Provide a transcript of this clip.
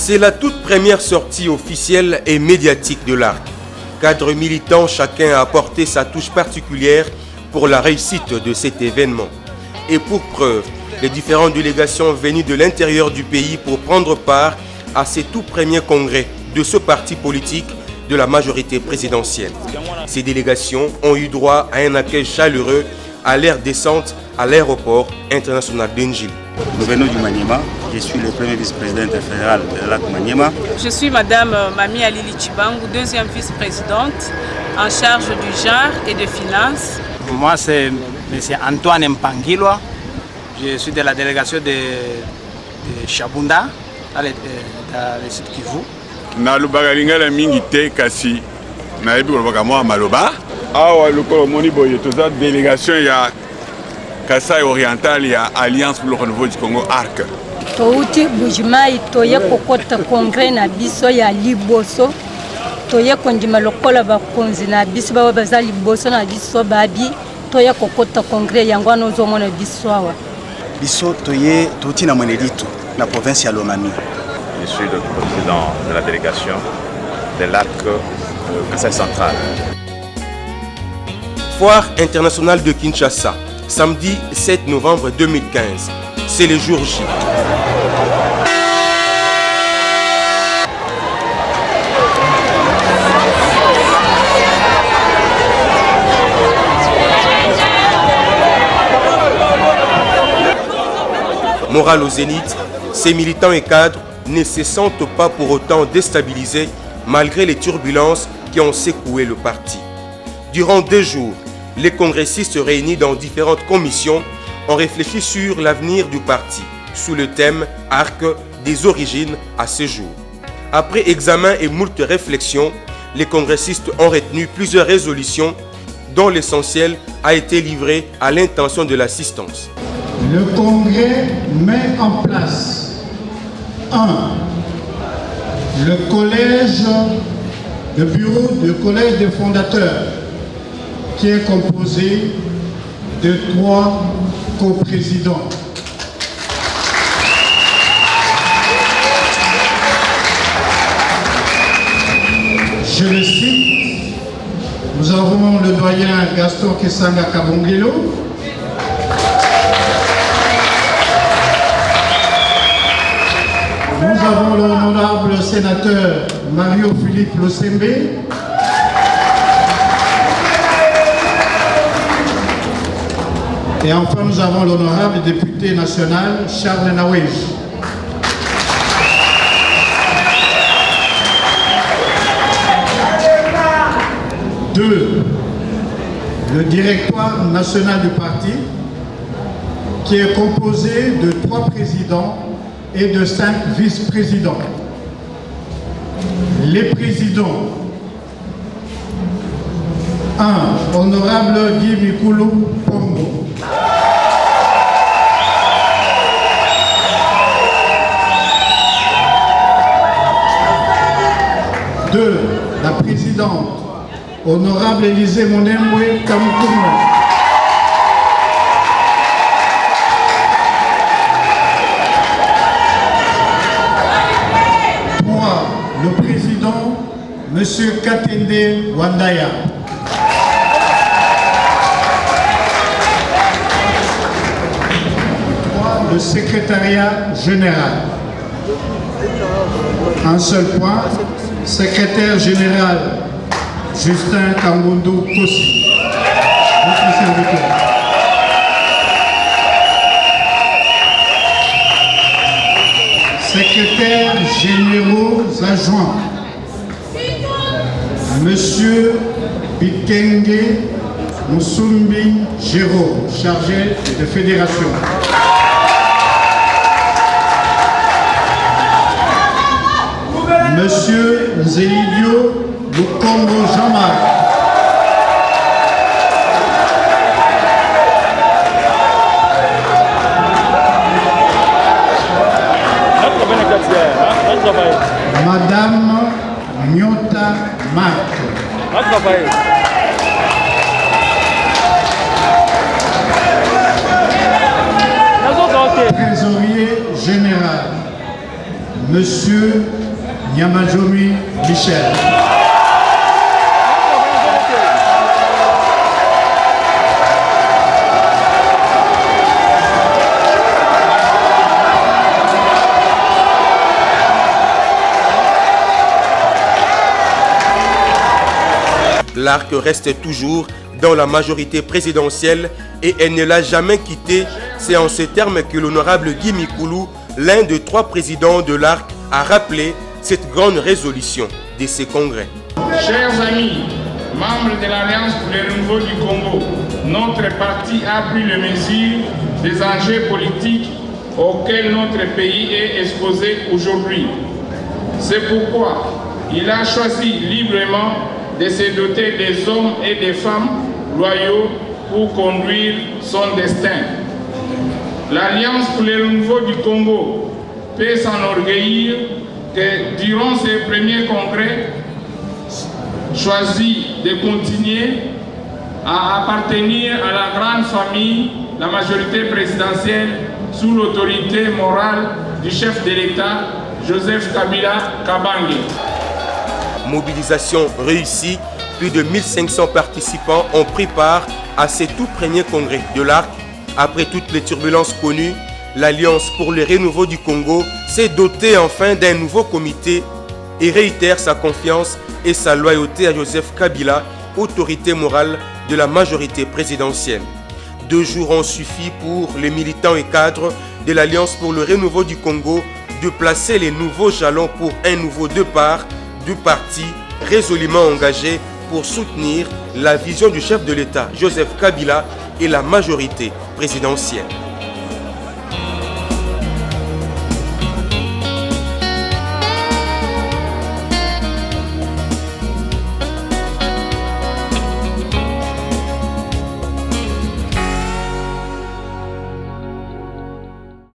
C'est la toute première sortie officielle et médiatique de l'ARC. Cadres militants, chacun a apporté sa touche particulière pour la réussite de cet événement. Et pour preuve, les différentes délégations venues de l'intérieur du pays pour prendre part à ces tout premiers congrès de ce parti politique de la majorité présidentielle. Ces délégations ont eu droit à un accueil chaleureux à leur descente à l'aéroport international d'Njili. Nous venons du Maniema. Je suis le premier vice-président fédéral de l'ARC Maniema. Je suis Madame Mami Alili Chibangu, deuxième vice-présidente en charge du genre et de finances. Moi, c'est M. Antoine Mpangilwa. Je suis de la délégation de Chabunda, dans le sud Kivu. Nalobaka lingala mingi te kasi nayebi kolobaka mwa maloba. Awa lokolo moni boye toza délégation ya Kasai Oriental ya Alliance pour le renouveau du Congo ARC. Touti Bujimai toye kokota congrès na biso ya liboso. Toye kondima lokola bakonzi na biso ba baza liboso na biso babi toye kokota congrès yango anozo mona biso awa. Biso toye touti na Mweneditu na province ya Lomami. Je suis le président de la délégation de l'ARC Kassai Central. Foire internationale de Kinshasa, samedi 7 novembre 2015. C'est le jour J. Morale au zénith, ces militants et cadres ne se sentent pas pour autant déstabilisés malgré les turbulences qui ont secoué le parti. Durant 2 jours, les congressistes réunis dans différentes commissions ont réfléchi sur l'avenir du parti sous le thème « Arc des origines à ce jour ». Après examen et moult réflexions, les congressistes ont retenu plusieurs résolutions dont l'essentiel a été livré à l'intention de l'assistance. Le congrès met en place 1. Le collège, le bureau du collège des fondateurs qui est composé de 3 coprésidents. Je le cite, nous avons le doyen Gaston Kesanga Kabongelo, nous avons l'honorable sénateur Mario Philippe Losembe, et enfin nous avons l'honorable député national Charles Nawej. Deux, le directoire national du parti qui est composé de 3 présidents et de 5 vice-présidents. Les présidents: 1. Honorable Guy Mikulu Pombo. 2. La présidente, Honorable Élisée Monemwe Kamoukouma. 3. Le président, Monsieur Katende Wandaya. 3. Le secrétariat général. Un seul point, secrétaire général Justin Kangondo Kossi. Votre serviteur. Secrétaire généraux adjoints, Monsieur Bikenge Moussumbi Géraud, chargé de fédération. Monsieur Zélilio Lukombo Jean-Marc. Madame Nyota Marc. Trésorier général, Monsieur Nyamajomi Michel. L'ARC reste toujours dans la majorité présidentielle et elle ne l'a jamais quitté. C'est en ces termes que l'honorable Guy Mikoulou, l'un des 3 présidents de l'ARC, a rappelé cette grande résolution de ces congrès. Chers amis, membres de l'Alliance pour le renouveau du Congo, notre parti a pris les mesures des enjeux politiques auxquels notre pays est exposé aujourd'hui. C'est pourquoi il a choisi librement de se doter des hommes et des femmes loyaux pour conduire son destin. L'Alliance pour le renouveau du Congo peut s'enorgueillir que durant ces premiers congrès, choisi de continuer à appartenir à la grande famille, la majorité présidentielle, sous l'autorité morale du chef de l'État, Joseph Kabila Kabange. Mobilisation réussie, plus de 1500 participants ont pris part à ces tout premiers congrès de l'ARC. Après toutes les turbulences connues, l'Alliance pour le renouveau du Congo s'est dotée enfin d'un nouveau comité et réitère sa confiance et sa loyauté à Joseph Kabila, autorité morale de la majorité présidentielle. 2 jours ont suffi pour les militants et cadres de l'Alliance pour le renouveau du Congo de placer les nouveaux jalons pour un nouveau départ du parti résolument engagé pour soutenir la vision du chef de l'État, Joseph Kabila, et la majorité présidentielle.